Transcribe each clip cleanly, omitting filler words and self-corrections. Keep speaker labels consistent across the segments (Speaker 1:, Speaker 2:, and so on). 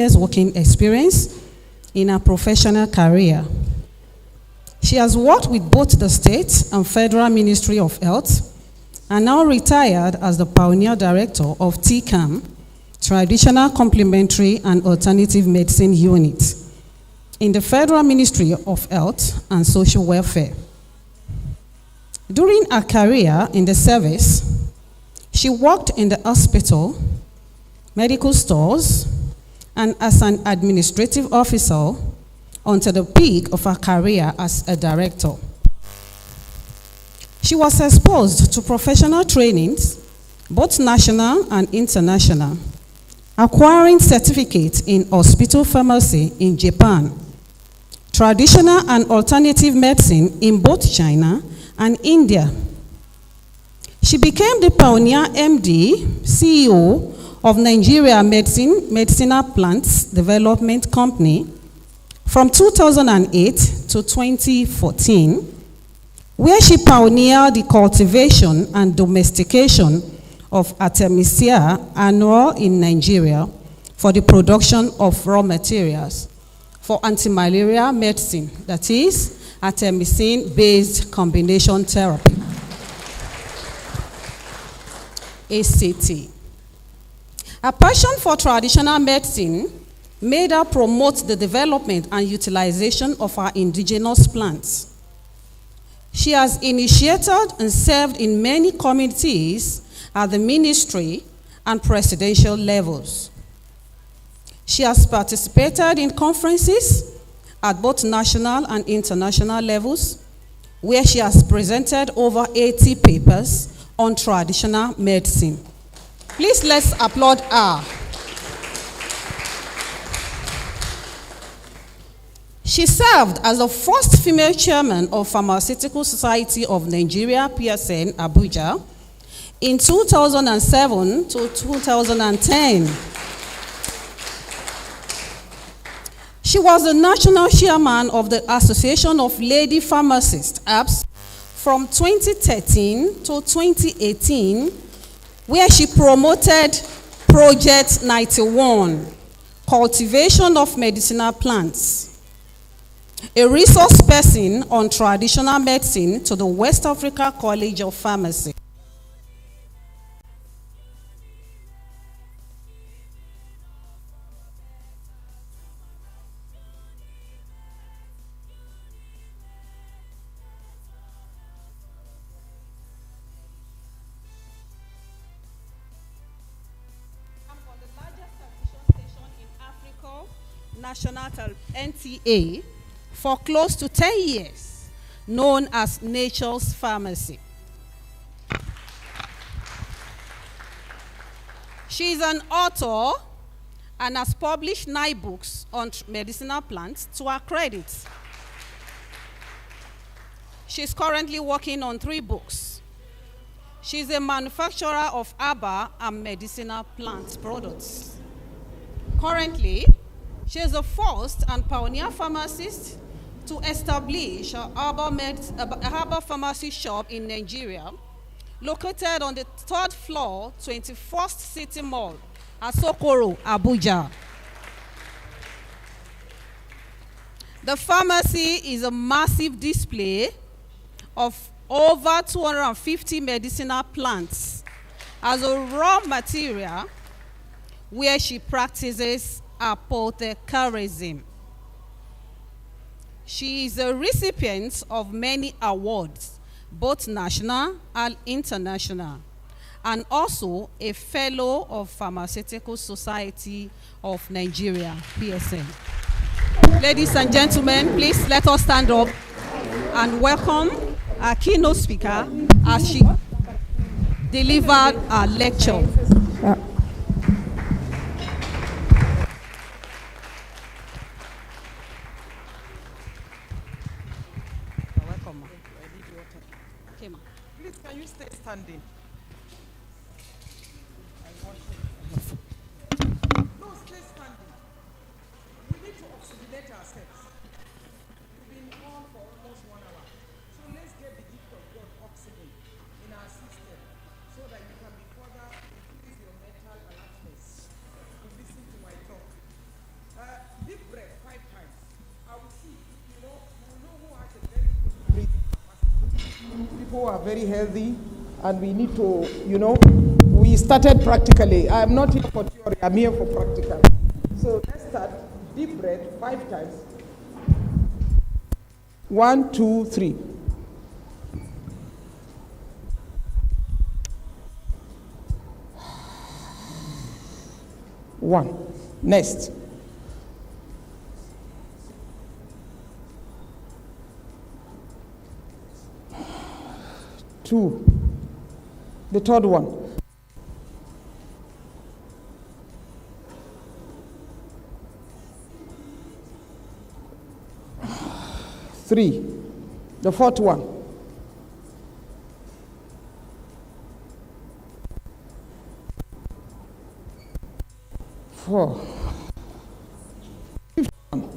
Speaker 1: years working experience in her professional career. She has worked with both the state and federal Ministry of Health and now retired as the pioneer director of TCAM, Traditional Complementary and Alternative Medicine Unit, in the Federal Ministry of Health and Social Welfare. During her career in the service, she worked in the hospital, medical stores, and as an administrative officer until the peak of her career as a director. She was exposed to professional trainings, both national and international, acquiring certificates in hospital pharmacy in Japan, traditional and alternative medicine in both China and India. She became the pioneer MD, CEO of Nigeria Medicinal Plants Development Company from 2008 to 2014, where she pioneered the cultivation and domestication of Artemisia annua in Nigeria for the production of raw materials for anti-malaria medicine, that is, artemisinin-based combination therapy, ACT. Her passion for traditional medicine made her promote the development and utilization of our indigenous plants. She has initiated and served in many committees at the ministry and presidential levels. She has participated in conferences at both national and international levels, where she has presented over 80 papers on traditional medicine. Please let's applaud her. She served as the first female chairman of Pharmaceutical Society of Nigeria, PSN, Abuja, in 2007 to 2010. She was the national chairman of the Association of Lady Pharmacists, APS, from 2013 to 2018, where she promoted Project 91, Cultivation of Medicinal Plants, a resource person on traditional medicine to the West Africa College of Pharmacy. National NTA for close to 10 years, known as Nature's Pharmacy. She is an author and has published 9 books on medicinal plants to her credit. She is currently working on 3 books. She is a manufacturer of herbal and medicinal plant products. Currently, she is the first and pioneer pharmacist to establish a herbal pharmacy shop in Nigeria, located on the 3rd floor, 21st City Mall, Asokoro, Abuja. The pharmacy is a massive display of over 250 medicinal plants as a raw material, where she practices apothecarism. She is a recipient of many awards, both national and international, and also a fellow of Pharmaceutical Society of Nigeria, PSN. Ladies and gentlemen, please let us stand up and welcome our keynote speaker as she delivered our lecture.
Speaker 2: Please, can you stay standing? No, stay standing. We need to oxygenate ourselves. We've been on for almost 1 hour. So let's get the gift of God oxygen in our system so that you can be further increase your mental alertness to listen to my talk. very healthy, and we need to, we started practically. I'm not here for theory, I'm here for practical. So let's start. Deep breath 5 times. 1, 2, 3. One. Next. Two. The third one. Three. The fourth one. Four. Fifth one.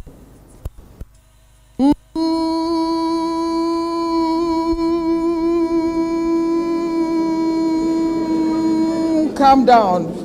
Speaker 2: Calm down.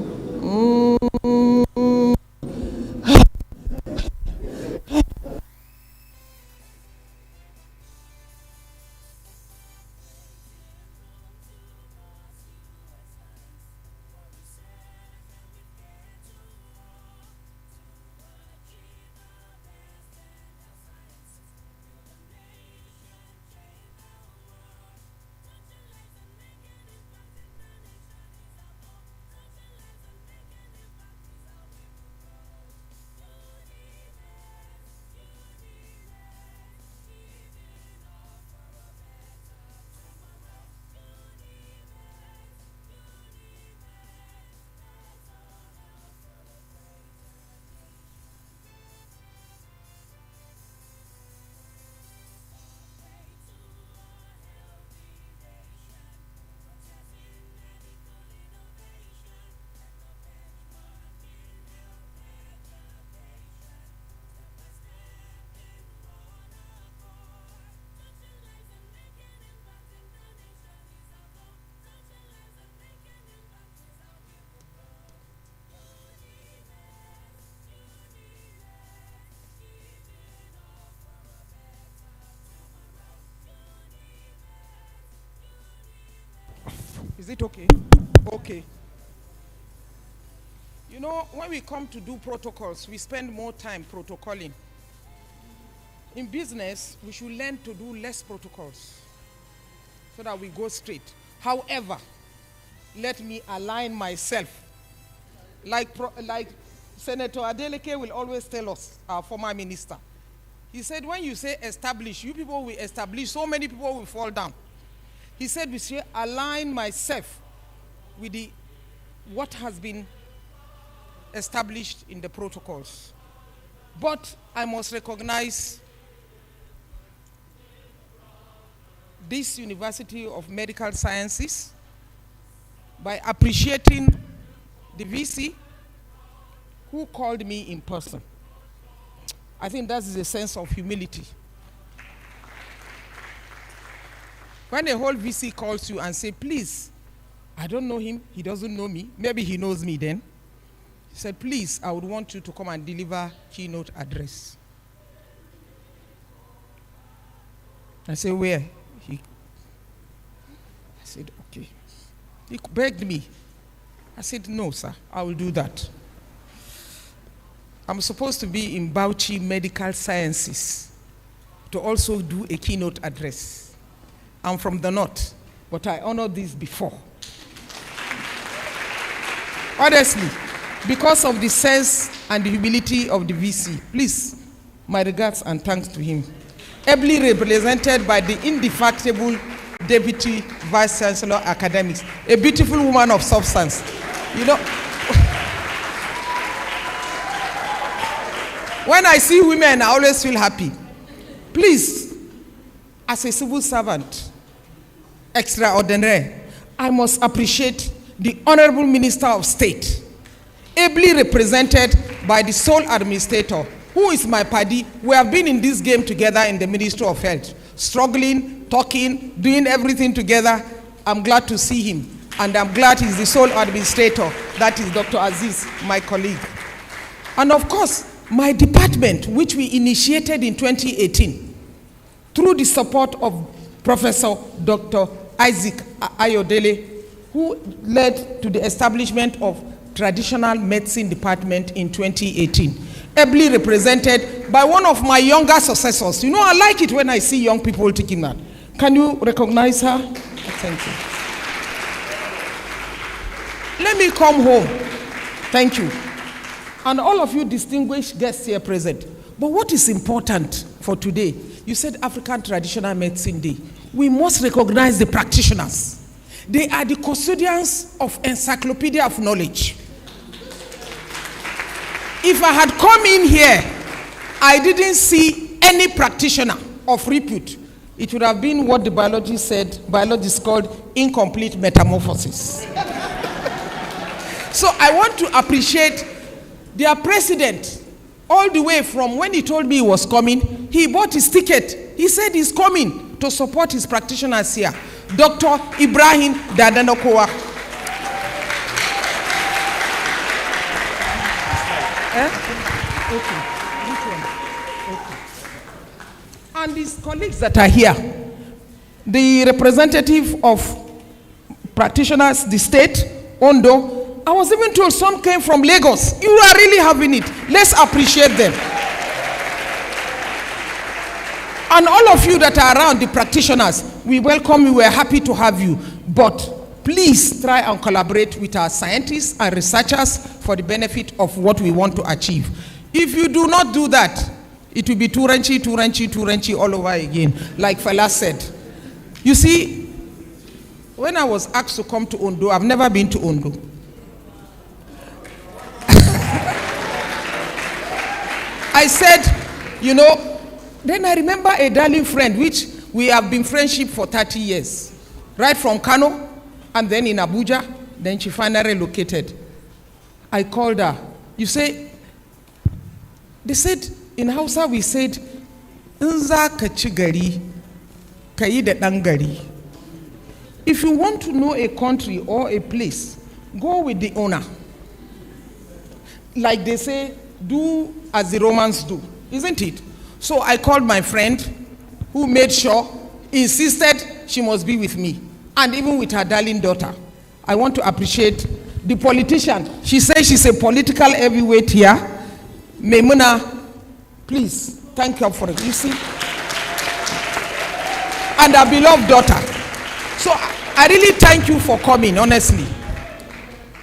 Speaker 2: Is it okay? Okay. When we come to do protocols, we spend more time protocoling. In business, we should learn to do less protocols so that we go straight. However, let me align myself. Like Senator Adeleke will always tell us, our former minister. He said, when you say establish, you people will establish, so many people will fall down. He said, we should align myself with what has been established in the protocols. But I must recognize this University of Medical Sciences by appreciating the VC who called me in person. I think that is a sense of humility. When a whole VC calls you and say, please, I don't know him, he doesn't know me, maybe he knows me then. He said, please, I would want you to come and deliver keynote address. I said, where? I said, okay. He begged me. I said, no, sir, I will do that. I'm supposed to be in Bauchi Medical Sciences to also do a keynote address. I'm from the north, but I honored this before. Honestly, because of the sense and the humility of the VC, please, my regards and thanks to him. Ably represented by the indefatigable Deputy Vice Chancellor Academics, a beautiful woman of substance. When I see women, I always feel happy. Please, as a civil servant, extraordinary, I must appreciate the Honorable Minister of State, ably represented by the sole administrator, who is my paddy. We have been in this game together in the Ministry of Health, struggling, talking, doing everything together. I'm glad to see him, and I'm glad he's the sole administrator. That is Dr. Aziz, my colleague. And of course, my department, which we initiated in 2018, through the support of Professor Dr. Isaac Ayodele, who led to the establishment of Traditional Medicine Department in 2018, ably represented by one of my younger successors. You know, I like it when I see young people taking that. Can you recognize her? Thank you. Let me come home. Thank you. And all of you distinguished guests here present. But what is important for today? You said African Traditional Medicine Day. We must recognize the practitioners. They are the custodians of encyclopedia of knowledge. If I had come in here, I didn't see any practitioner of repute, it would have been what the biologists called incomplete metamorphosis. So I want to appreciate their president, all the way from when he told me he was coming, he bought his ticket. He said he's coming to support his practitioners here. Dr. Ibrahim Dadanokowa. Okay. Which one? Okay. And his colleagues that are here, the representative of practitioners, the state, Ondo, I was even told some came from Lagos. You are really having it. Let's appreciate them. And all of you that are around, the practitioners, we welcome you. We're happy to have you. But please try and collaborate with our scientists and researchers for the benefit of what we want to achieve. If you do not do that, it will be Turanchi all over again, like Fela said. You see, when I was asked to come to Ondo, I've never been to Ondo. I said, you know, then I remember a darling friend, which we have been friendship for 30 years. Right from Kano, and then in Abuja, then she finally relocated. I called her. You say, they said, in Hausa we said, Nza kachigari, kaide dangari. If you want to know a country or a place, go with the owner. Like they say, do as the Romans do, isn't it? So I called my friend who made sure, insisted she must be with me, and even with her darling daughter. I want to appreciate the politician. She says she's a political heavyweight here. Maimuna, please, thank you for it. You see? And our beloved daughter. So I really thank you for coming, honestly.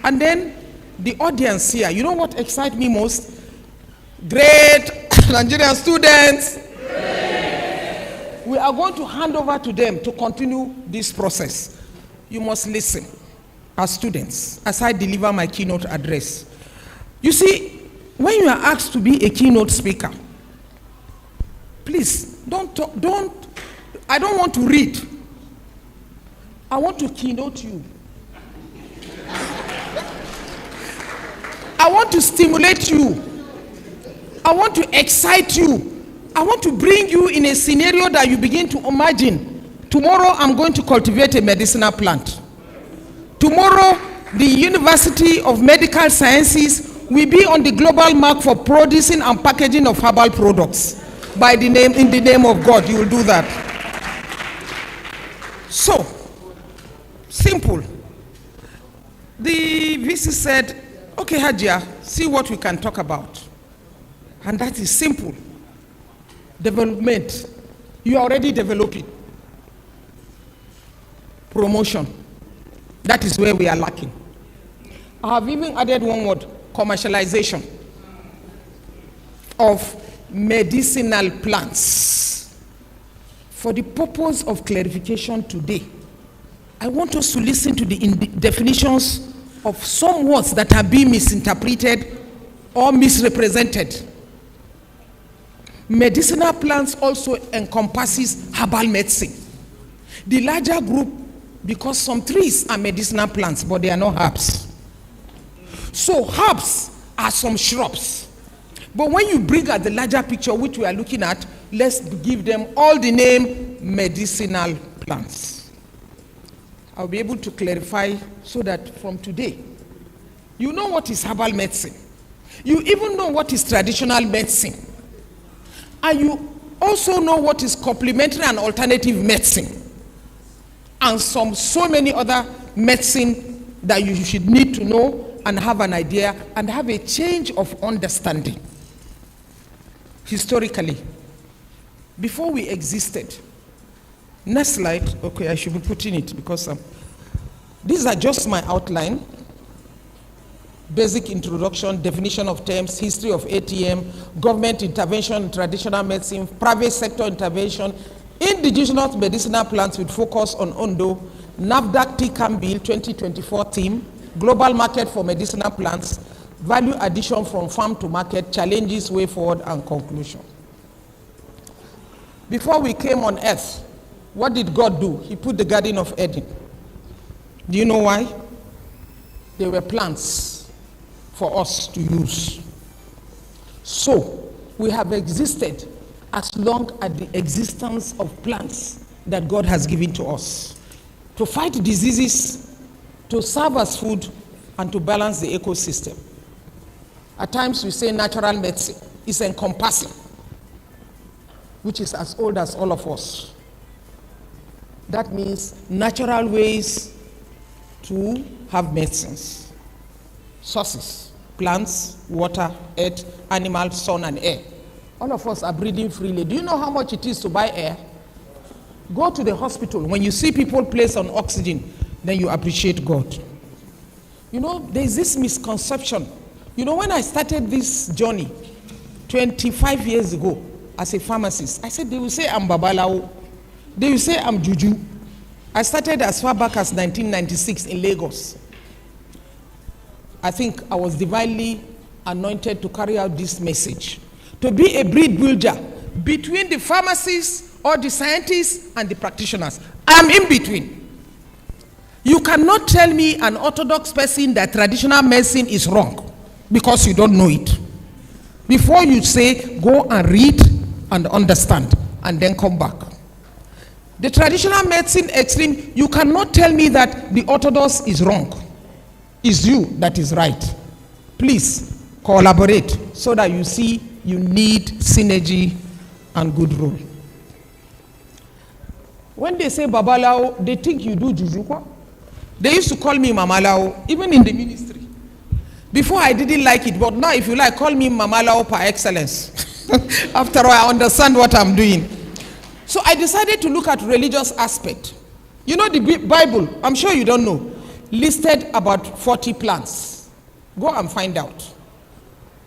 Speaker 2: And then the audience here, you know what excites me most? Great Nigerian students. We are going to hand over to them to continue this process. You must listen as students as I deliver my keynote address. You see, when you are asked to be a keynote speaker, please I don't want to read. I want to keynote you. I want to stimulate you. I want to excite you. I want to bring you in a scenario that you begin to imagine. Tomorrow, I'm going to cultivate a medicinal plant. Tomorrow, the University of Medical Sciences will be on the global map for producing and packaging of herbal products. In the name of God, you will do that. So, simple. The VC said, okay, Hajia, see what we can talk about. And that is simple. Development. You are already developing. Promotion. That is where we are lacking. I have even added one word, commercialization of medicinal plants. For the purpose of clarification today, I want us to listen to the definitions of some words that are being misinterpreted or misrepresented. Medicinal plants also encompasses herbal medicine. The larger group, because some trees are medicinal plants, but they are not herbs. So herbs are some shrubs. But when you bring out the larger picture, which we are looking at, let's give them all the name medicinal plants. I'll be able to clarify so that from today, you know what is herbal medicine. You even know what is traditional medicine. And you also know what is complementary and alternative medicine. and so many other medicine that you should need to know and have an idea and have a change of understanding. Historically, before we existed, next slide, okay, I should be putting it because these are just my outline. Basic introduction, definition of terms, history of ATM, government intervention in traditional medicine, private sector intervention, indigenous medicinal plants with focus on Ondo, NAFDAC TCAM Bill 2024 theme, global market for medicinal plants, value addition from farm to market, challenges, way forward, and conclusion. Before we came on earth, what did God do? He put the Garden of Eden. Do you know why? They were plants for us to use. So, we have existed as long as the existence of plants that God has given to us to fight diseases, to serve as food, and to balance the ecosystem. At times we say natural medicine is encompassing, which is as old as all of us. That means natural ways to have medicines. Sources, plants, water, earth, animals, sun, and air. All of us are breathing freely. Do you know how much it is to buy air? Go to the hospital. When you see people placed on oxygen, then you appreciate God. You know, there's this misconception. You know, when I started this journey 25 years ago as a pharmacist, I said, they will say I'm Babalao. They will say I'm Juju. I started as far back as 1996 in Lagos. I think I was divinely anointed to carry out this message. To be a bridge builder between the pharmacists or the scientists and the practitioners. I'm in between. You cannot tell me, an orthodox person, that traditional medicine is wrong because you don't know it. Before you say, go and read and understand and then come back. The traditional medicine extreme, you cannot tell me that the orthodox is wrong. It's you that is right. Please collaborate so that you see you need synergy and good rule. When they say Babalao, they think you do Juju. They used to call me Mamalao, even in the ministry. Before I didn't like it, but now if you like, call me Mamalao par excellence. After all, I understand what I'm doing. So I decided to look at religious aspect. You know, the Bible, I'm sure you don't know, listed about 40 plants. Go and find out.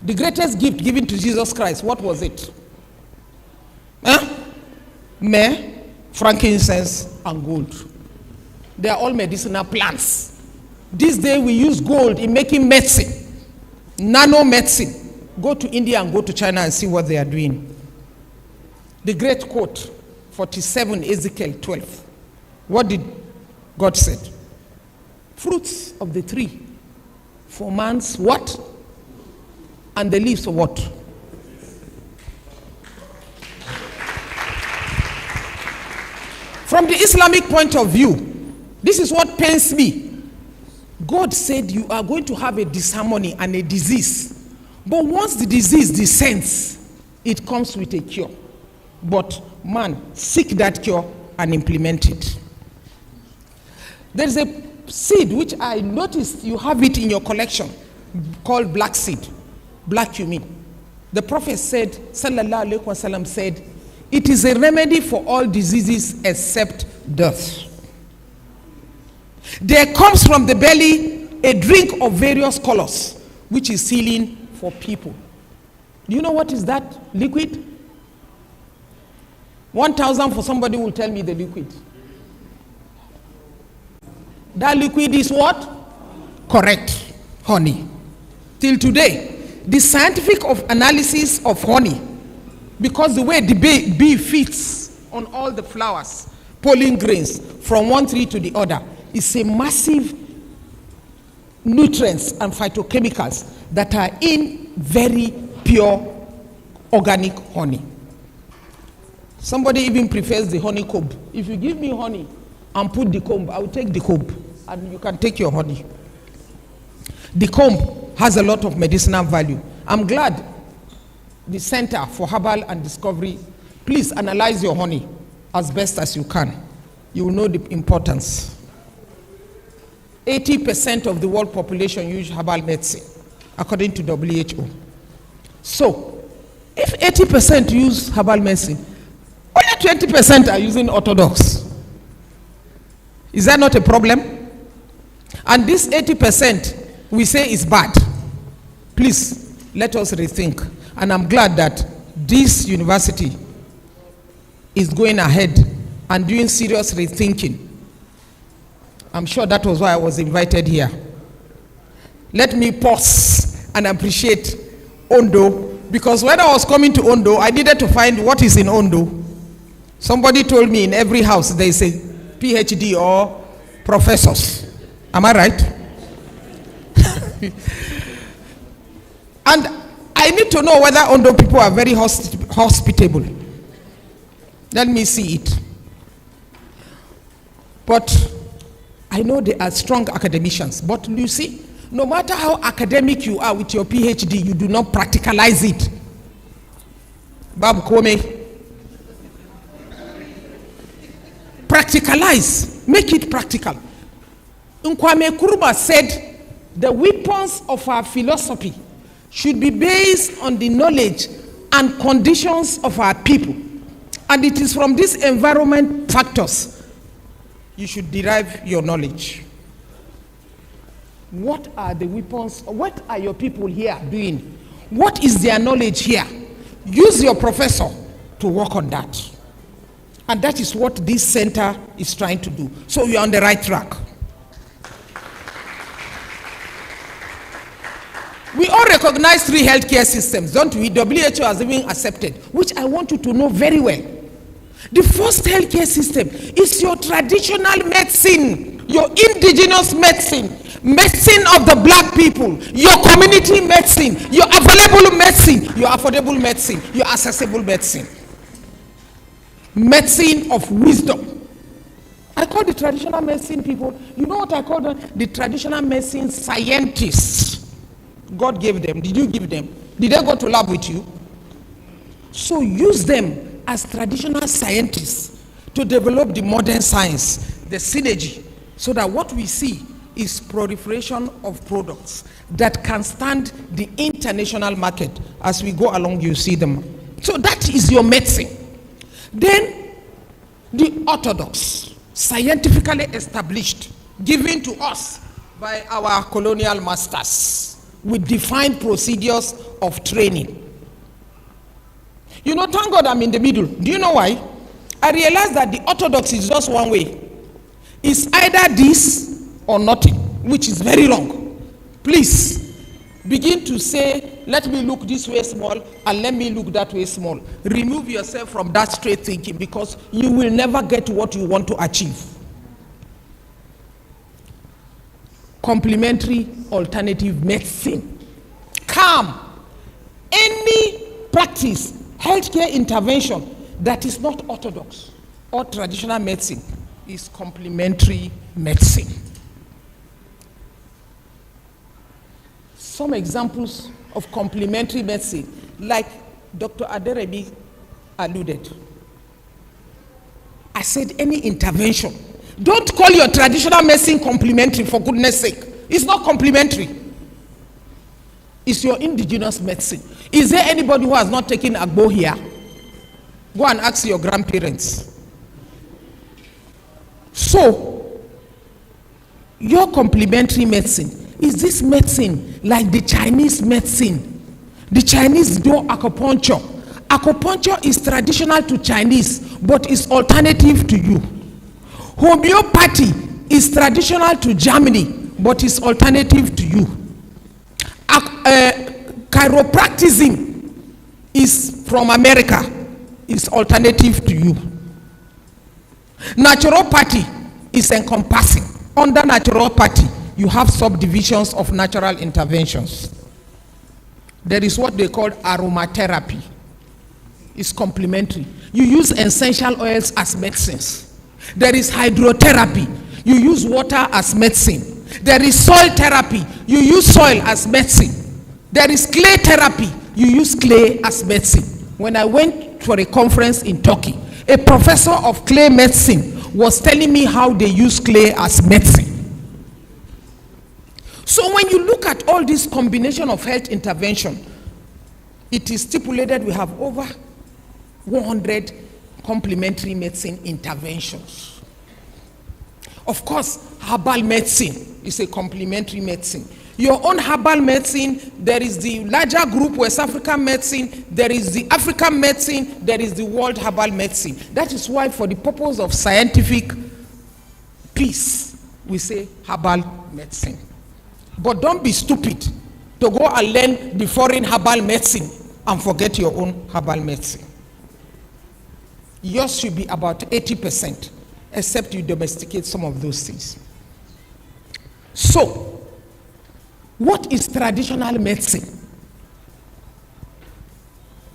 Speaker 2: The greatest gift given to Jesus Christ, what was it? Myrrh, frankincense, and gold. They are all medicinal plants. This day we use gold in making medicine, nano medicine. Go to India and go to China and see what they are doing. The great quote, 47 Ezekiel 12. What did God say? Fruits of the tree for man's what? And the leaves of what? From the Islamic point of view, this is what pains me. God said you are going to have a disharmony and a disease. But once the disease descends, it comes with a cure. But man, seek that cure and implement it. There is a seed which I noticed you have it in your collection called black seed, black cumin. The Prophet said, Sallallahu Alaihi Wasallam said, it is a remedy for all diseases except death. There comes from the belly a drink of various colors, which is healing for people. Do you know what is that liquid? 1,000 for somebody who will tell me the liquid. That liquid is what? Correct. Honey. Till today, the scientific analysis of honey, because the way the bee feeds on all the flowers, pollen grains from one tree to the other, is a massive nutrients and phytochemicals that are in very pure organic honey. Somebody even prefers the honey comb. If you give me honey and put the comb, I will take the comb and you can take your honey. The comb has a lot of medicinal value. I'm glad the Center for Herbal and Discovery, please analyze your honey as best as you can. you will know the importance. 80% of the world population use herbal medicine, according to WHO. So, if 80% use herbal medicine, only 20% are using orthodox. Is that not a problem? And this 80% we say is bad. Please, let us rethink. And I'm glad that this university is going ahead and doing serious rethinking. I'm sure that was why I was invited here. Let me pause and appreciate Ondo, because when I was coming to Ondo, I needed to find what is in Ondo. Somebody told me in every house there is a PhD or professors. Am I right? And I need to know whether Ondo people are very hospitable. Let me see it. But I know they are strong academicians. But you see, no matter how academic you are with your PhD, you do not practicalize it. Babu Kome. Practicalize. Make it practical. Nkwame Nkrumah said, the weapons of our philosophy should be based on the knowledge and conditions of our people. And it is from these environment factors you should derive your knowledge. What are the weapons? What are your people here doing? What is their knowledge here? Use your professor to work on that. And that is what this center is trying to do. So we are on the right track. We all recognize 3 healthcare systems, don't we? WHO has even accepted, which I want you to know very well. The first healthcare system is your traditional medicine, your indigenous medicine, medicine of the black people, your community medicine, your available medicine, your affordable medicine, your accessible medicine. Medicine of wisdom. I call the traditional medicine people, you know what I call them? The traditional medicine scientists. God gave them. Did you give them? Did they go to lab with you? So use them as traditional scientists to develop the modern science, the synergy, so that what we see is proliferation of products that can stand the international market. As we go along, you see them. So that is your medicine. Then the orthodox, scientifically established, given to us by our colonial masters, with defined procedures of training. You know, thank God I'm in the middle. Do you know why? I realized that the orthodox is just one way. It's either this or nothing, which is very wrong. Please, begin to say, let me look this way small and let me look that way small. Remove yourself from that straight thinking, because you will never get what you want to achieve. Complementary alternative medicine. Calm. Any practice, healthcare intervention that is not orthodox or traditional medicine is complementary medicine. Some examples of complementary medicine, like Dr. Aderebi alluded. I said any intervention. Don't call your traditional medicine complementary, for goodness sake. It's not complementary. It's your indigenous medicine. Is there anybody who has not taken Agbo here? Go and ask your grandparents. So, your complementary medicine, is this medicine like the Chinese medicine? The Chinese do acupuncture. Acupuncture is traditional to Chinese, but is alternative to you. Homeopathy is traditional to Germany, but is alternative to you. Chiropracticism is from America, is alternative to you. Naturopathy is encompassing. Under naturopathy, you have subdivisions of natural interventions. There is what they call aromatherapy. It's complementary. You use essential oils as medicines. There is hydrotherapy. You use water as medicine. There is soil therapy. You use soil as medicine. There is clay therapy. You use clay as medicine. When I went for a conference in Turkey, a professor of clay medicine was telling me how they use clay as medicine. So when you look at all this combination of health intervention, it is stipulated we have over 100 complementary medicine interventions. Of course, herbal medicine is a complementary medicine. Your own herbal medicine, there is the larger group, West African medicine, there is the African medicine, there is the world herbal medicine. That is why for the purpose of scientific peace, we say herbal medicine. But don't be stupid to go and learn the foreign herbal medicine and forget your own herbal medicine. Yours should be about 80%, except you domesticate some of those things. So, what is traditional medicine?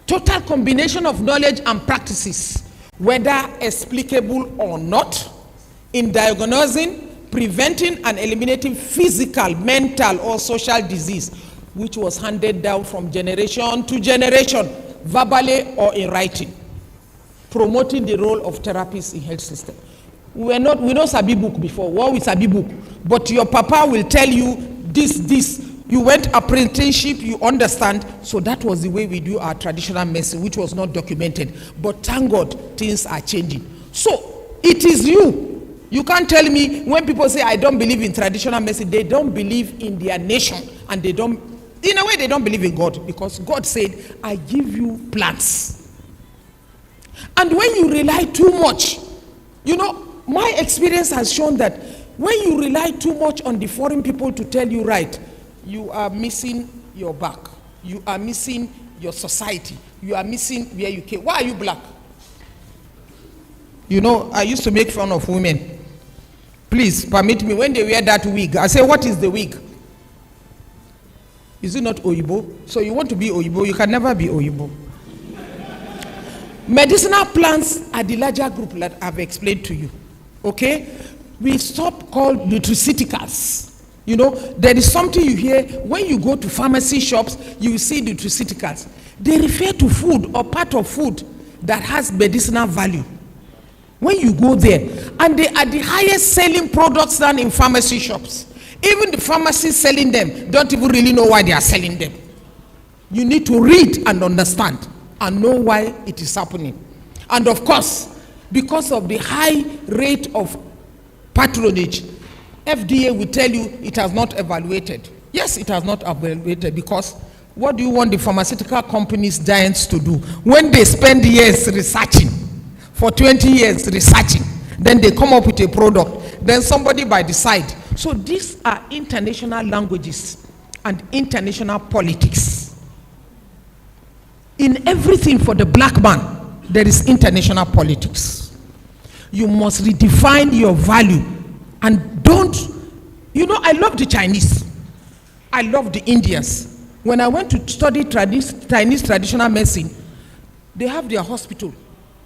Speaker 2: Total combination of knowledge and practices, whether explicable or not, in diagnosing, preventing, and eliminating physical, mental, or social disease, which was handed down from generation to generation, verbally or in writing, promoting the role of therapists in health system. We know Sabi book before. What we Sabi book? But your papa will tell you this. You went apprenticeship, you understand. So that was the way we do our traditional medicine, which was not documented. But thank God, things are changing. So it is you. You can't tell me when people say I don't believe in traditional medicine, they don't believe in their nation, and in a way they don't believe in God, because God said, I give you plants. And when you rely too much, my experience has shown that when you rely too much on the foreign people to tell you right, you are missing your back. You are missing your society. You are missing where you came. Why are you black? I used to make fun of women. Please permit me, when they wear that wig, I say, what is the wig? Is it not Oyibo? So you want to be Oyibo, you can never be Oyibo. Medicinal plants are the larger group that I've explained to you. Okay? We stop called nutraceuticals. There is something you hear when you go to pharmacy shops, you see nutraceuticals. They refer to food or part of food that has medicinal value. When you go there, and they are the highest selling products than in pharmacy shops. Even the pharmacists selling them don't even really know why they are selling them. You need to read and understand and know why it is happening. And of course, because of the high rate of patronage, FDA will tell you it has not evaluated. Yes, it has not evaluated, because what do you want the pharmaceutical companies, giants, to do? When they spend years researching, for 20 years researching, then they come up with a product, then somebody by the side. So these are international languages and international politics. In everything for the black man, there is international politics. You must redefine your value, and don't, I love the Chinese. I love the Indians. When I went to study Chinese traditional medicine, they have their hospital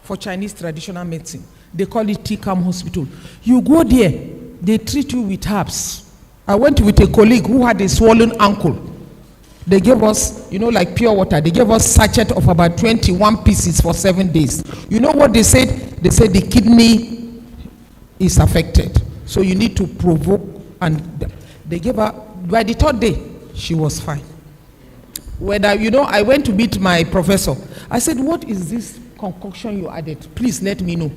Speaker 2: for Chinese traditional medicine. They call it Tikam Hospital. You go there, they treat you with herbs. I went with a colleague who had a swollen ankle. They gave us, like pure water. They gave us sachet of about 21 pieces for 7 days. You know what they said? They said the kidney is affected. So you need to provoke, and they gave her, by the 3rd day, she was fine. I went to meet my professor. I said, what is this concoction you added? Please let me know.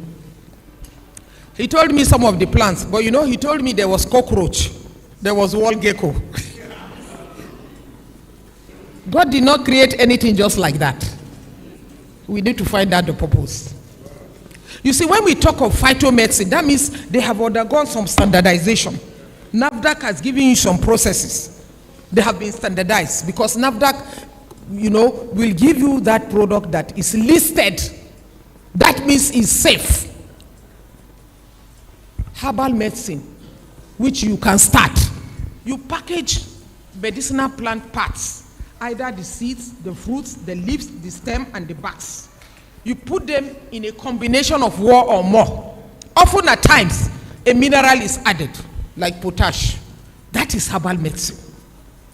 Speaker 2: He told me some of the plants, but he told me there was cockroach, there was wall gecko. God did not create anything just like that. We need to find out the purpose. You see, when we talk of phytomedicine, that means they have undergone some standardization. NAFDAC has given you some processes. They have been standardized, because NAFDAC, will give you that product that is listed. That means it's safe. Herbal medicine, which you can start. You package medicinal plant parts, either the seeds, the fruits, the leaves, the stem, and the backs. You put them in a combination of one or more. Often at times, a mineral is added, like potash. That is herbal medicine.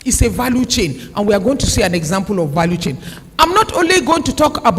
Speaker 2: It's a value chain, and we are going to see an example of value chain. I'm not only going to talk about